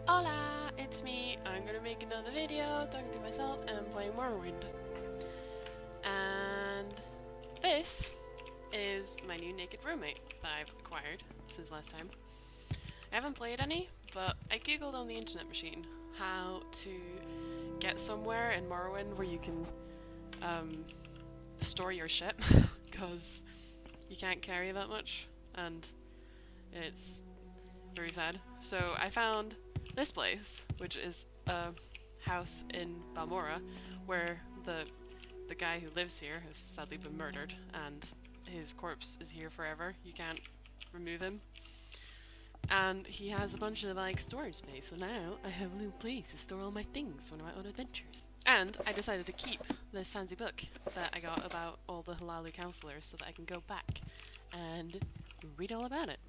Hola, it's me. I'm gonna make another video talking to myself and playing Morrowind. And this is my new naked roommate that I've acquired since last time. I haven't played any, but I googled on the internet machine how to get somewhere in Morrowind where you can store your shit, because you can't carry that much, and it's very sad. So I found this place, which is a house in Balmora, where the guy who lives here has sadly been murdered, and his corpse is here forever. You can't remove him. And he has a bunch of like storage space, so now I have a little place to store all my things when I'm out on adventures. And I decided to keep this fancy book that I got about all the Halalu counselors so that I can go back and read all about it.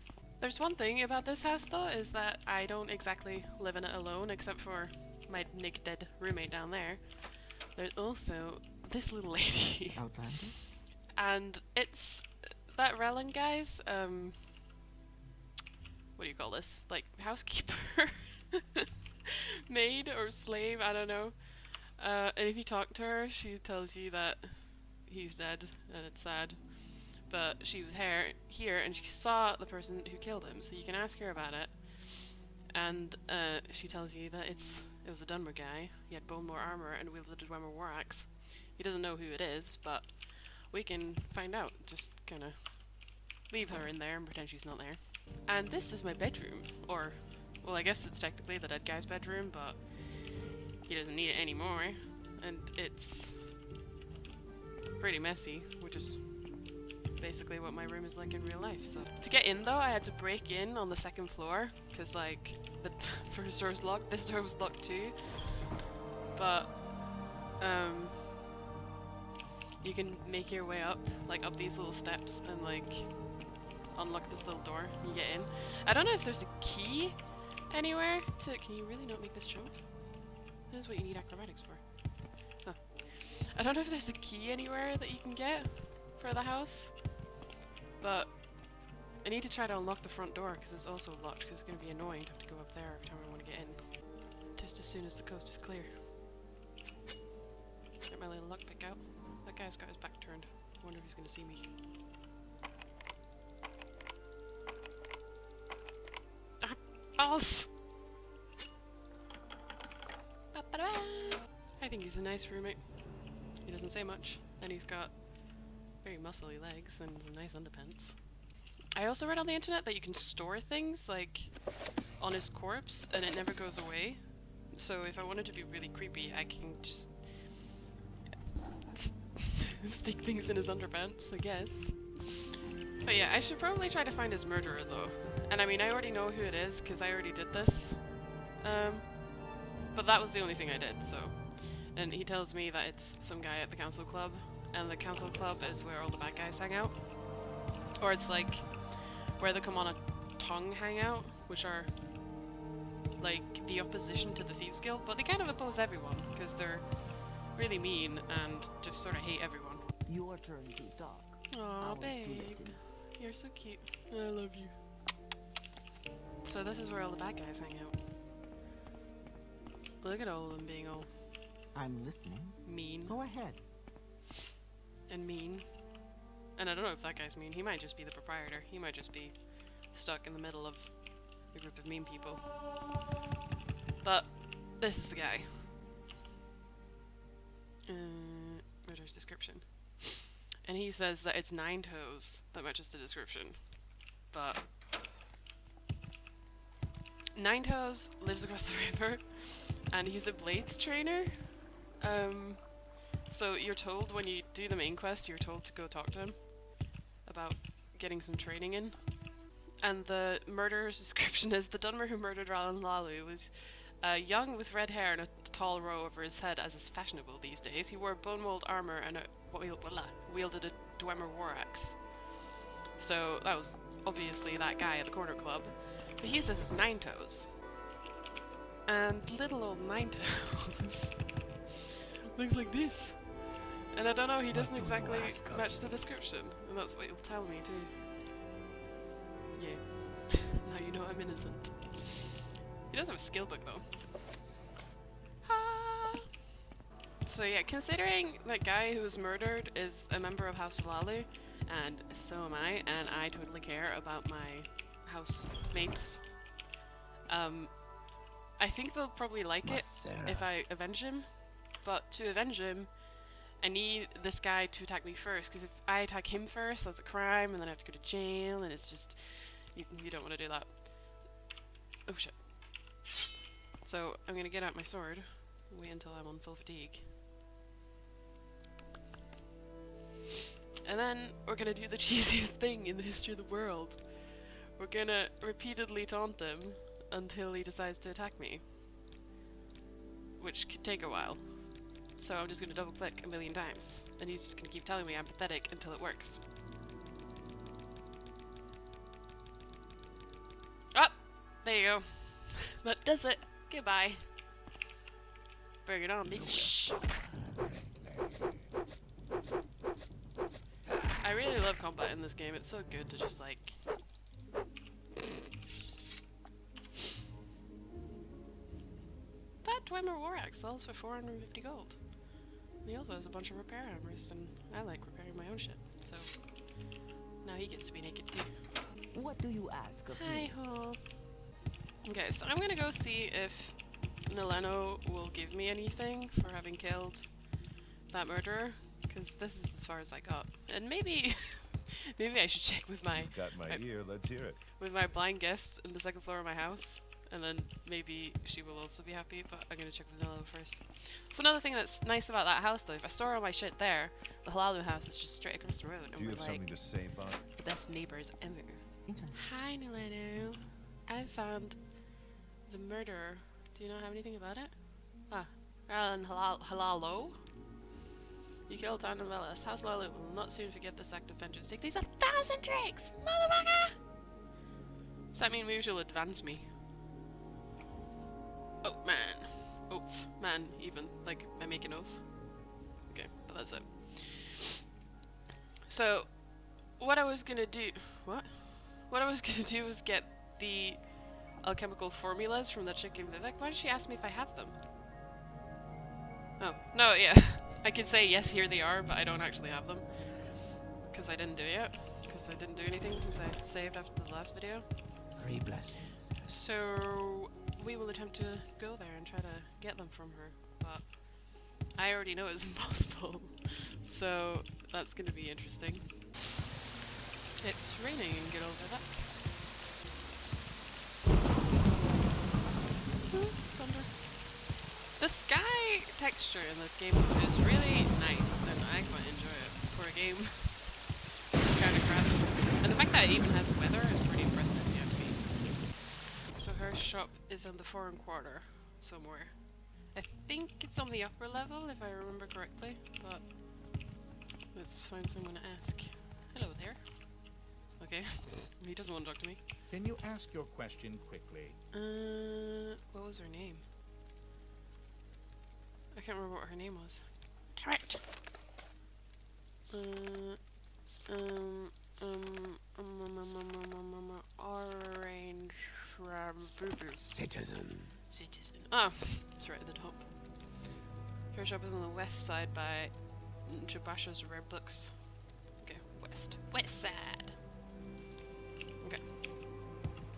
There's one thing about this house though, is that I don't exactly live in it alone, except for my naked dead roommate down there. There's also this little lady. Outlander? And it's that Rellan guy's, what do you call this? Like, housekeeper? Maid or slave, I don't know. And if you talk to her, she tells you that he's dead, and it's sad. But she was here, and she saw the person who killed him, so you can ask her about it. And she tells you that it was a Dunmer guy. He had Balmora armor and wielded a Dwemer war axe. He doesn't know who it is, but we can find out. Just kind of leave her in there and pretend she's not there. And this is my bedroom, or, well, I guess it's technically the dead guy's bedroom, but he doesn't need it anymore. And it's pretty messy, which is basically what my room is like in real life. So to get in though, I had to break in on the second floor, because like the first door was locked, this door was locked too. But you can make your way up, like up these little steps, and like unlock this little door and you get in. I don't know if there's a key anywhere to— can you really not make this jump? This is what you need acrobatics for. Huh. I don't know if there's a key anywhere that you can get for the house, but I need to try to unlock the front door because it's also locked, because it's going to be annoying to have to go up there every time I want to get in. Just as soon as the coast is clear. Get my little lockpick out. That guy's got his back turned. I wonder if he's going to see me. Ah, balls! I think he's a nice roommate. He doesn't say much, and he's got very muscly legs and a nice underpants. I also read on the internet that you can store things, like, on his corpse, and it never goes away. So if I wanted to be really creepy, I can just stick things in his underpants, I guess. But yeah, I should probably try to find his murderer, though. And I mean, I already know who it is, because I already did this. But that was the only thing I did, so. And he tells me that it's some guy at the council club, and the council club is where all the bad guys hang out. Or it's like where the Come On a Tongue hang out, which are like the opposition to the Thieves Guild, but they kind of oppose everyone, because they're really mean and just sort of hate everyone. Your turn to talk. Aw, Ours to babe. listen. You're so cute. I love you. So this is where all the bad guys hang out. Look at all of them being all I'm listening. mean Go ahead. and mean. And I don't know if that guy's mean. He might just be the proprietor. He might just be stuck in the middle of a group of mean people. But this is the guy. Murder's description. And he says that it's 9 toes that matches the description. But 9 toes lives across the river, and he's a blades trainer. So you're told when you do the main quest, you're told to go talk to him about getting some training in. And the murderer's description is: the Dunmer who murdered Ralan Lalu was young with red hair and a tall row over his head, as is fashionable these days. He wore bone mold armor and wielded a Dwemer war axe. So that was obviously that guy at the corner club. But he says it's 9 toes. And little old 9 toes looks like this. And I don't know, he doesn't exactly match the description. And that's what he'll tell me too. Yeah. Now you know I'm innocent. He does have a skill book though. Ah. So yeah, considering that guy who was murdered is a member of House Lalu, and so am I, and I totally care about my housemates. I think they'll probably like it if I avenge him, but to avenge him, I need this guy to attack me first, because if I attack him first, that's a crime, and then I have to go to jail, and it's just... You don't want to do that. Oh shit. So, I'm gonna get out my sword, wait until I'm on full fatigue. And then, we're gonna do the cheesiest thing in the history of the world. We're gonna repeatedly taunt him until he decides to attack me. Which could take a while. So I'm just gonna double click a million times. And he's just gonna keep telling me I'm pathetic until it works. Oh! There you go. That does it. Goodbye. Bring it on, bitch. I really love combat in this game. It's so good to just like... That Dwemer War Axe sells for 450 gold. And he also has a bunch of repair hammers, and I like repairing my own shit. So now he gets to be naked too. What do you ask of me? Hi-ho. Okay, so I'm gonna go see if Nileno will give me anything for having killed that murderer, because this is as far as I got. And maybe maybe I should check with my Got my ear, let's hear it. with my blind guest in the second floor of my house, and then maybe she will also be happy, but I'm gonna check with Nileno first. So another thing that's nice about that house though, if I store all my shit there, the Halalu house is just straight across the road, and Do you we're have like something to say, Bob? the best neighbors ever. Hi Nileno. I found the murderer. Do you know have anything about it? Ah, Alan Halalo? You killed Town and Velas. House Lalu will not soon forget this act of vengeance. Take these 1,000 drinks, motherfucker! Does that mean maybe she'll advance me? Oh, man. Oath. Man, even. Like, I make an oath. Okay, but that's it. So, what I was gonna do... What? What I was gonna do was get the alchemical formulas from the chick in Vivek. Why did she ask me if I have them? Oh, no, yeah. I could say, yes, here they are, but I don't actually have them. Because I didn't do it yet. Because I didn't do anything since I saved after the last video. 3 blessings. So, we will attempt to go there and try to get them from her. But I already know it's impossible. So, that's going to be interesting. It's raining in good old Vivek. Thunder. The sky texture in this game is really nice, and I quite enjoy it for a game that's kind of crap. And the fact that it even has weather is pretty impressive, you know, to me. So her shop is in the foreign quarter somewhere. I think it's on the upper level, if I remember correctly, but let's find someone to ask. Hello there. Okay, he doesn't want to talk to me. Can you ask your question quickly? What was her name? I can't remember what her name was. Correct. Orange Citizen. Citizen. Oh, it's right at the top. Her shop is on the west side by Jabasha's Rare Books. Okay, west. West side. Okay.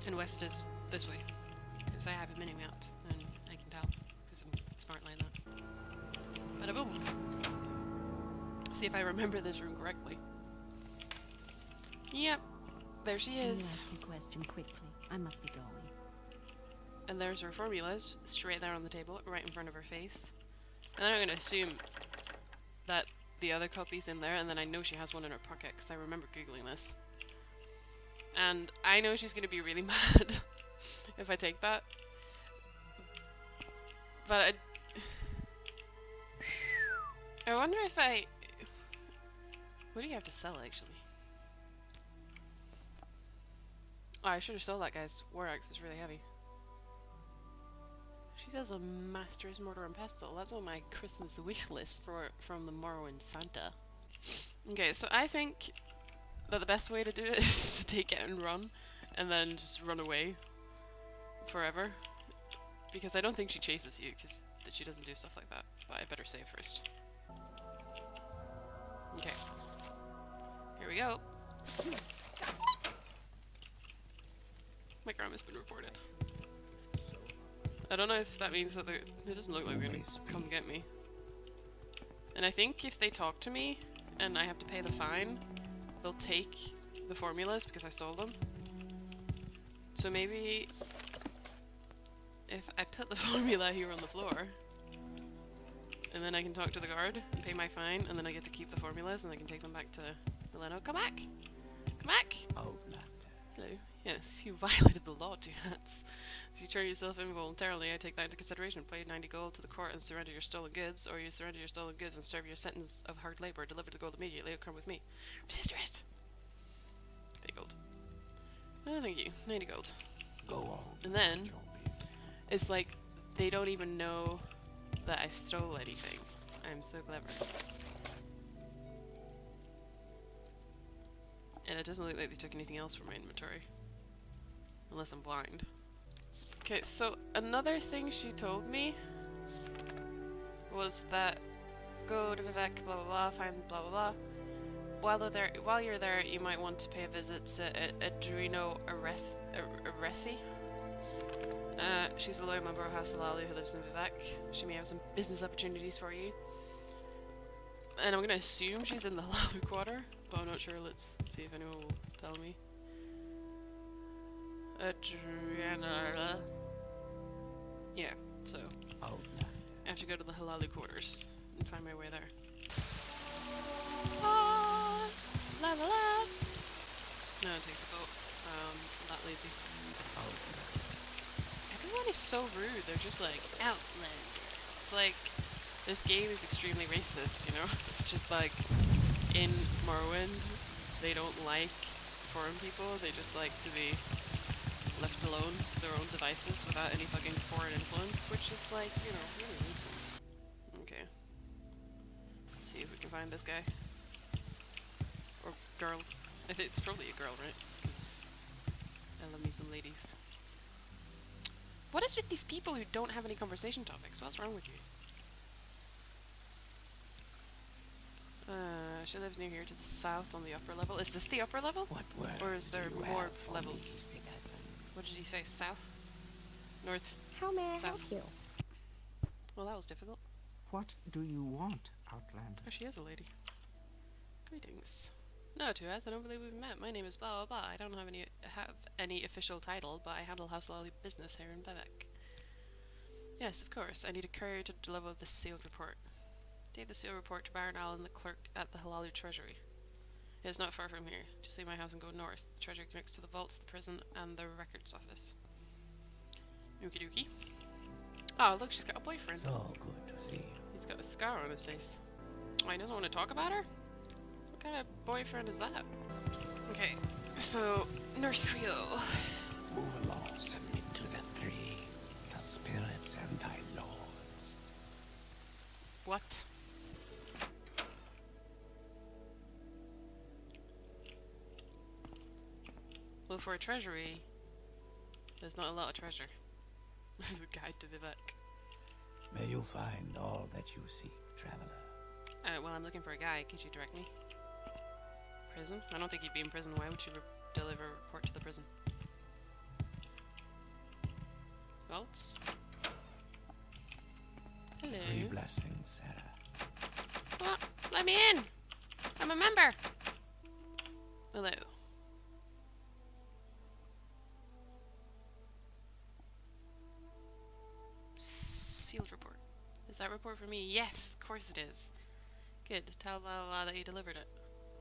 And west is this way. Because I have a mini map, and I can tell. Because I'm smart like that. Bada boom! See if I remember this room correctly. Yep. There she Can you is. ask your question quickly? I must be going. And there's her formulas, straight there on the table, right in front of her face. And then I'm going to assume that the other copy's in there, and then I know she has one in her pocket, because I remember googling this. And I know she's going to be really mad if I take that. But I wonder if I... What do you have to sell, actually? Oh, I should have sold that guy's war axe, it's really heavy. She says a master's mortar and pestle. That's on my Christmas wish list from the Morrowind Santa. Okay, so I think that the best way to do it is to take it and run, and then just run away forever. Because I don't think she chases you, because she doesn't do stuff like that. But I better save first. Okay. Here we go. My crime has been reported. I don't know if that means that it doesn't look like they're gonna come get me. And I think if they talk to me and I have to pay the fine, they'll take the formulas because I stole them. So maybe if I put the formula here on the floor, and then I can talk to the guard and pay my fine, and then I get to keep the formulas and I can take them back to Mileno. Come back! Come back! Outlander. Hello. Yes, you violated the law, two hats. As you turn yourself in voluntarily, I take that into consideration. Pay 90 gold to the court and surrender your stolen goods, or you surrender your stolen goods and serve your sentence of hard labor. Deliver the gold immediately, or come with me. Resist arrest! 80 gold. Oh, thank you. 90 gold. Go on. And then, Your business. it's like, they don't even know that I stole anything. I'm so clever. And it doesn't look like they took anything else from my inventory. Unless I'm blind. Okay, so another thing she told me was that go to Vivek, blah blah blah, find blah blah blah. While you're there, you might want to pay a visit to Adreno Arethi. She's a loyal member of House Halali who lives in Vivek. She may have some business opportunities for you. And I'm gonna assume she's in the Halali quarter, but I'm not sure. Let's see if anyone will tell me. Adriana. Yeah, so Outlander. I have to go to the Halali quarters and find my way there. Ah, la la la. No, take the boat. I'm not lazy. Outlander. Everyone is so rude. They're just like Outlander. It's like this game is extremely racist. You know, it's just like in Morrowind, they don't like foreign people. They just like to be left alone to their own devices without any fucking foreign influence, which is like, you know, really racist. Okay. Let's see if we can find this guy. Or girl. I think it's probably a girl, right? Because I love me some ladies. What is with these people who don't have any conversation topics? What's wrong with you? She lives near here to the south on the upper level. Is this the upper level? What word Or is there do you more have for levels? me, citizen? What did he say? South? North? How may I South. help you? Well, that was difficult. What do you want, Outlander? Oh, she is a lady. Greetings. No, Tuaz, I don't believe we've met. My name is blah blah blah. I don't have any official title, but I handle House Lolly business here in Bevek. Yes, of course. I need a courier to deliver the sealed report. Take the sealed report to Baron Allen, the clerk at the Halali Treasury. It is not far from here. Just leave my house and go north. The treasury connects to the vaults, the prison, and the records office. Okie dokie. Oh, look, she's got a boyfriend. So good to see you. He's got a scar on his face. Oh, he doesn't want to talk about her? What kind of boyfriend is that? Okay, so north we go. Move along, submit to the three, the spirits and thy lords. What? Well, for a treasury, there's not a lot of treasure. The guide to Vivek. May you find all that you seek, traveler. Well, I'm looking for a guy. Could you direct me? Prison? I don't think he'd be in prison. Why would you deliver a report to the prison? Vaults? Hello. 3 blessings, Sarah. What? Let me in! I'm a member! Hello. Sealed report. Is that report for me? Yes, of course it is. Good. Tell Lala that you delivered it.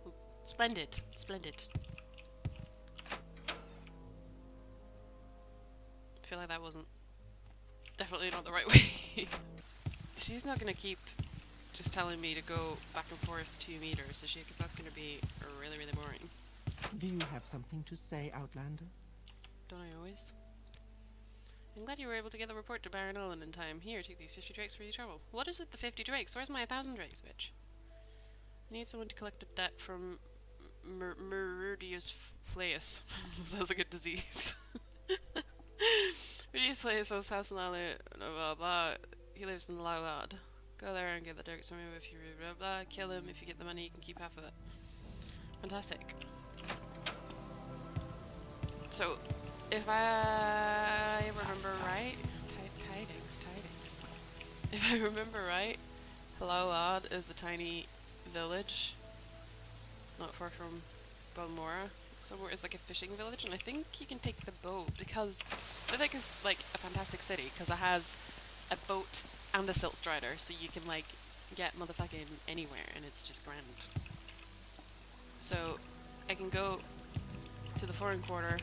Ooh, splendid. Splendid. I feel like that wasn't definitely not the right way. She's not gonna keep just telling me to go back and forth 2 meters, is she? Because that's gonna be really, really boring. Do you have something to say, Outlander? Don't I always? I'm glad you were able to get the report to Baron Allen in time. Here, take these 50 drakes for your trouble. What is with the 50 drakes? Where's my 1,000 drakes, bitch? I need someone to collect a debt from Meridius Flaeus. Sounds like a disease. Previously, so house in Lally, blah blah blah. He lives in Lawad. Go there and get the dirt from him if you blah blah. Kill him. If you get the money, you can keep half of it. Fantastic. So, if I remember right, tidings. If I remember right, Lawad is a tiny village, not far from Balmora. Somewhere it's like a fishing village, and I think you can take the boat because I think it's like a fantastic city because it has a boat and a silt strider, so you can like get motherfucking anywhere, and it's just grand. So I can go to the foreign quarter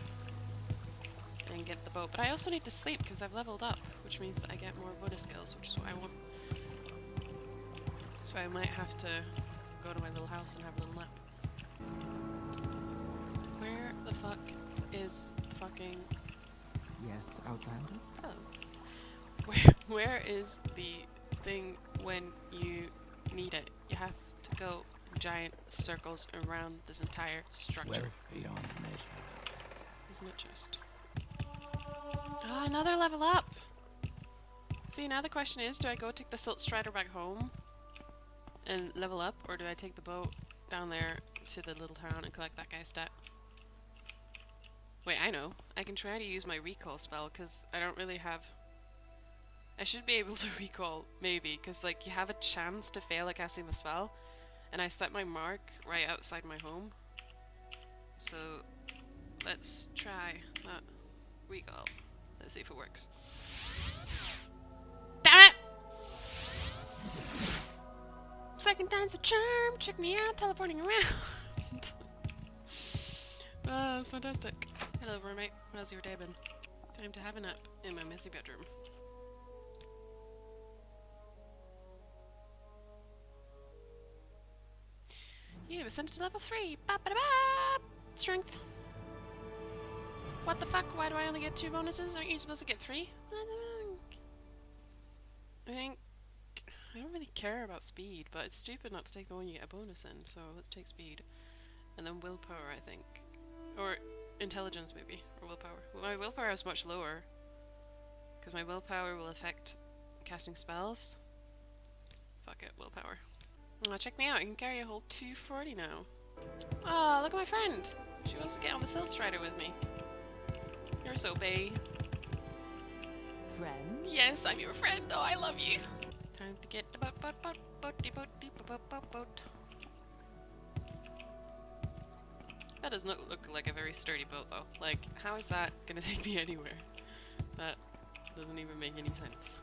and get the boat, but I also need to sleep because I've leveled up, which means that I get more bonus skills, which is what I want. So I might have to go to my little house and have a little nap. Where the fuck is fucking... Yes, Outlander? Oh. Where is the thing when you need it? You have to go in giant circles around this entire structure. Wealth beyond measure. Isn't it just? Oh, another level up! See, now the question is, do I go take the Silt Strider back home and level up, or do I take the boat down there to the little town and collect that guy's stat? Wait, I know. I can try to use my recall spell, because I don't really have... I should be able to recall, maybe, because like you have a chance to fail at casting the spell, and I set my mark right outside my home. So, let's try that recall. Let's see if it works. Damn it! Second time's a charm! Check me out, teleporting around! Ah, that's fantastic. Hello, roommate. How's your day been? Time to have a nap in my messy bedroom. You've ascended to level 3! Ba-ba-da-ba! Strength. What the fuck? Why do I only get 2 bonuses? Aren't you supposed to get 3? I think... I don't really care about speed, but it's stupid not to take the one you get a bonus in, so let's take speed. And then willpower, I think. Or intelligence, maybe. Or willpower. Well, my willpower is much lower. Because my willpower will affect casting spells. Fuck it, willpower. Oh, check me out, I can carry a whole 240 now. Oh, look at my friend! She wants to get on the Silt Strider with me. You're so bae. Friend? Yes, I'm your friend. Oh, I love you. Time to get the boat. That does not look like a very sturdy boat, though. Like, how is that gonna take me anywhere? That doesn't even make any sense.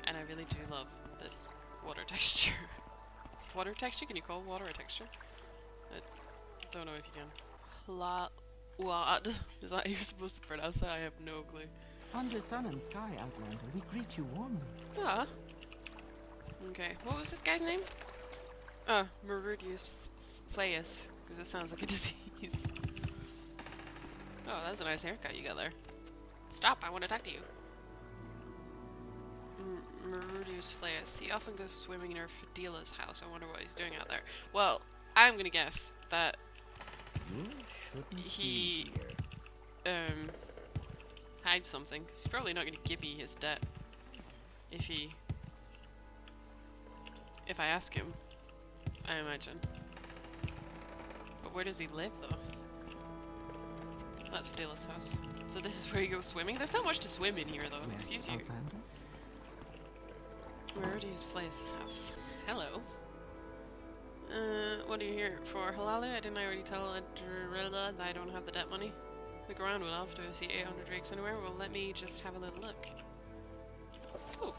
And I really do love this water texture. Water texture? Can you call water a texture? I don't know if you can. Lawad. Is that how you're supposed to pronounce that? I have no clue. Under sun and sky, Outlander, we greet you warmly. Ah. Okay, what was this guy's name? Morrowind Flayus, because it sounds like a disease. Oh, that's a nice haircut you got there. Stop, I want to talk to you. Morrowind Flayus. He often goes swimming near Fadela's house. I wonder what he's doing out there. Well, I'm gonna guess that You shouldn't he be here. hides something. 'Cause he's probably not gonna give me his debt if I ask him, I imagine. But where does he live, though? That's Fadela's house. So this is where you go swimming? There's not much to swim in here, though. Yes, Excuse you. Outlander? Morrowind's Flay's house. Hello. What are you here for? Halalu? Didn't I already tell Adrilla that I don't have the debt money? Look around, we'll have to see 800 drakes anywhere. Well, let me just have a little look. Oh!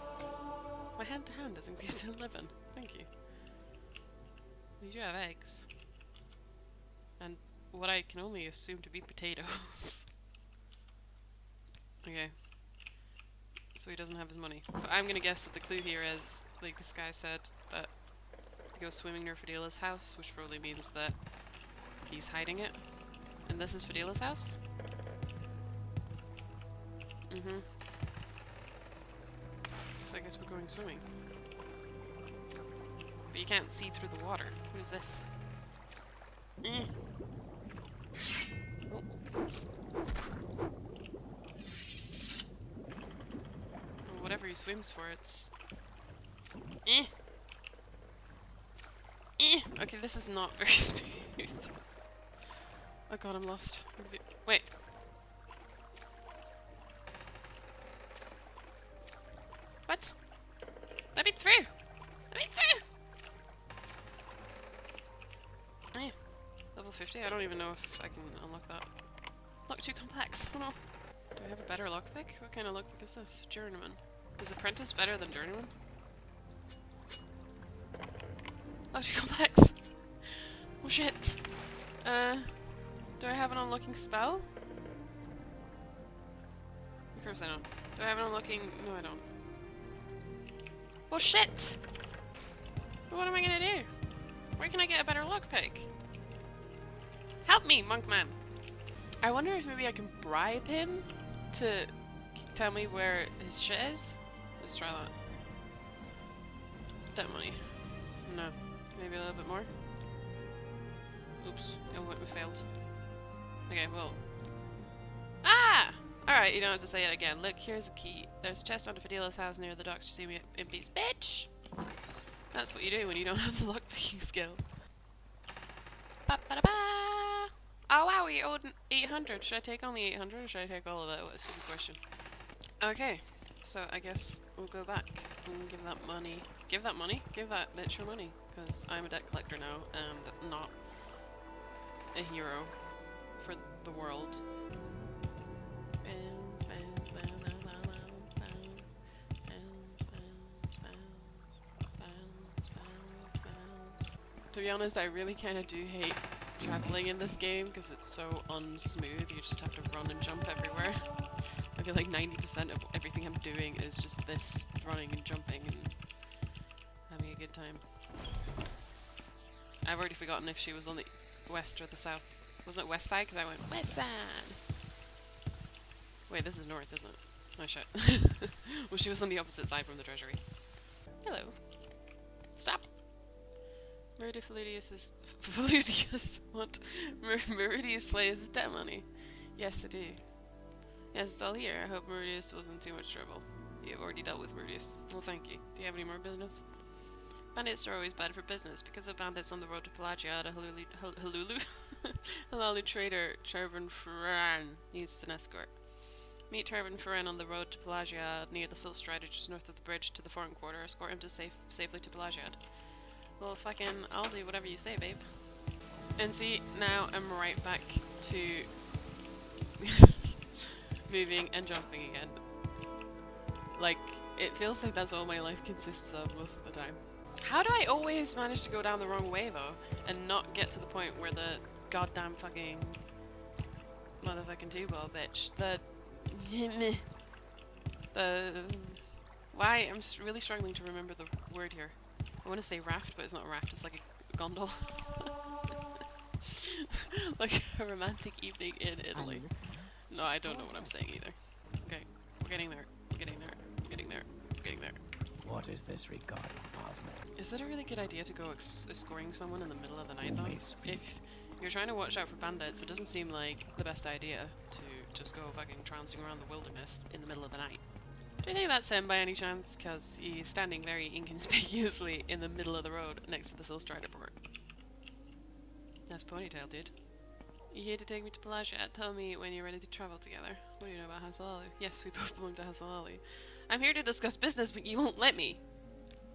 My hand-to-hand has increased to 11. Thank you. We do have eggs. And what I can only assume to be potatoes. Okay. So he doesn't have his money. But I'm gonna guess that the clue here is, like this guy said, that he goes swimming near Fadela's house, which probably means that he's hiding it. And this is Fadela's house? Mm-hmm. So I guess we're going swimming. But you can't see through the water. What is this? Oh. he swims for, it's... Eh. Eh. Okay, this is not very smooth. Oh god, I'm lost. Wait. What? Let me through! Let me through! Eh. Level 50? I don't even know if I can unlock that. Lock too complex. Oh no. Do I have a better lockpick? What kind of lockpick is this? Journeyman. Is Apprentice better than Journeyman? Lock too complex. Oh shit. Do I have an unlocking spell? Of course I don't. Do I have an unlocking... No, I don't. Well shit! What am I gonna do? Where can I get a better lockpick? Help me, Monkman! I wonder if maybe I can bribe him to tell me where his shit is? Let's try that. That money. No. Maybe a little bit more? Oops. Oh, we failed. Okay, well... Ah! Alright, you don't have to say it again. Look, here's a key. There's a chest under Fidela's house near the docks. You see me impies. Bitch! That's what you do when you don't have the lockpicking skill. Ba-ba-da-ba! Oh wow, we owed 800. Should I take only 800 or should I take all of it? What a stupid question. Okay, so I guess we'll go back and give that money. Give that money? Give that bitch her money. Because I'm a debt collector now and not a hero for the world. To be honest, I really kind of do hate traveling in this game because it's so unsmooth. You just have to run and jump everywhere. I feel like 90% of everything I'm doing is just this, running and jumping and having a good time. I've already forgotten if she was on the west or the south. Wasn't it west side? Because I went west side. Wait, this is north, isn't it? Oh shit. Well, she was on the opposite side from the treasury. Hello. Stop. Meridius is... Meridius? What? Meridius plays debt money. Yes, I do. Yes, it's all here. I hope Meridius wasn't too much trouble. You've already dealt with Meridius. Well, thank you. Do you have any more business? Bandits are always bad for business. Because of bandits on the road to Pelagia, a Halalu trader, Chervin Ferran, needs an escort. Meet Chervin Ferran on the road to Pelagia near the Silt Strider just north of the bridge to the foreign quarter. Escort him to safely to Pelagia. Well, fucking, I'll do whatever you say, babe. And see, now I'm right back to moving and jumping again. Like, it feels like that's all my life consists of most of the time. How do I always manage to go down the wrong way, though, and not get to the point where the goddamn fucking motherfucking two-ball bitch, why? I'm really struggling to remember the word here. I want to say raft, but it's not a raft, it's like a gondol. Like a romantic evening in Italy. No, I don't know what I'm saying either. Okay, we're getting there. We're getting there. We're getting there. We're getting there. What is this regarding, Cosmo? Is it a really good idea to go escorting someone in the middle of the night, though? If you're trying to watch out for bandits, it doesn't seem like the best idea to just go fucking trouncing around the wilderness in the middle of the night. Do you think that's him by any chance? Because he's standing very inconspicuously in the middle of the road next to the Silt Strider port. That's Ponytail, dude. You here to take me to Pelagia? Tell me when you're ready to travel together. What do you know about Hasalalu? Yes, we both belong to Hasalalu. I'm here to discuss business, but you won't let me.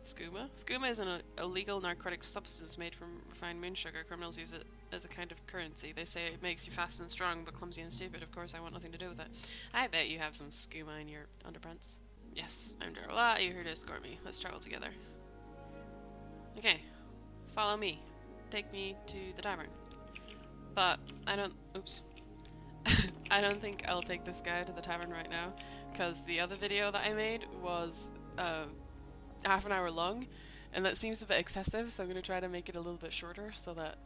Skooma? Skooma is an illegal narcotic substance made from refined moon sugar. Criminals use it as a kind of currency. They say it makes you fast and strong, but clumsy and stupid. Of course, I want nothing to do with it. I bet you have some skooma in your underpants. Yes, I'm Darla. You're here to escort me. Let's travel together. Okay. Follow me. Take me to the tavern. But I don't... Oops. I don't think I'll take this guy to the tavern right now, because the other video that I made was half an hour long, and that seems a bit excessive, so I'm going to try to make it a little bit shorter so that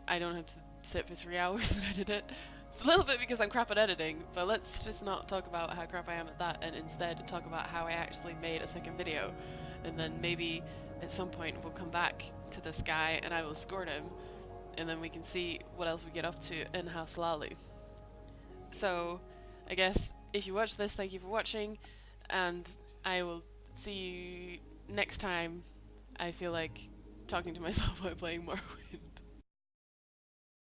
I don't have to sit for 3 hours and edit it. It's a little bit because I'm crap at editing, but let's just not talk about how crap I am at that, and instead talk about how I actually made a second video. And then maybe at some point we'll come back to this guy and I will escort him, and then we can see what else we get up to in Hasalalu. So, I guess if you watch this, thank you for watching, and I will see you next time I feel like talking to myself while playing Morrowind.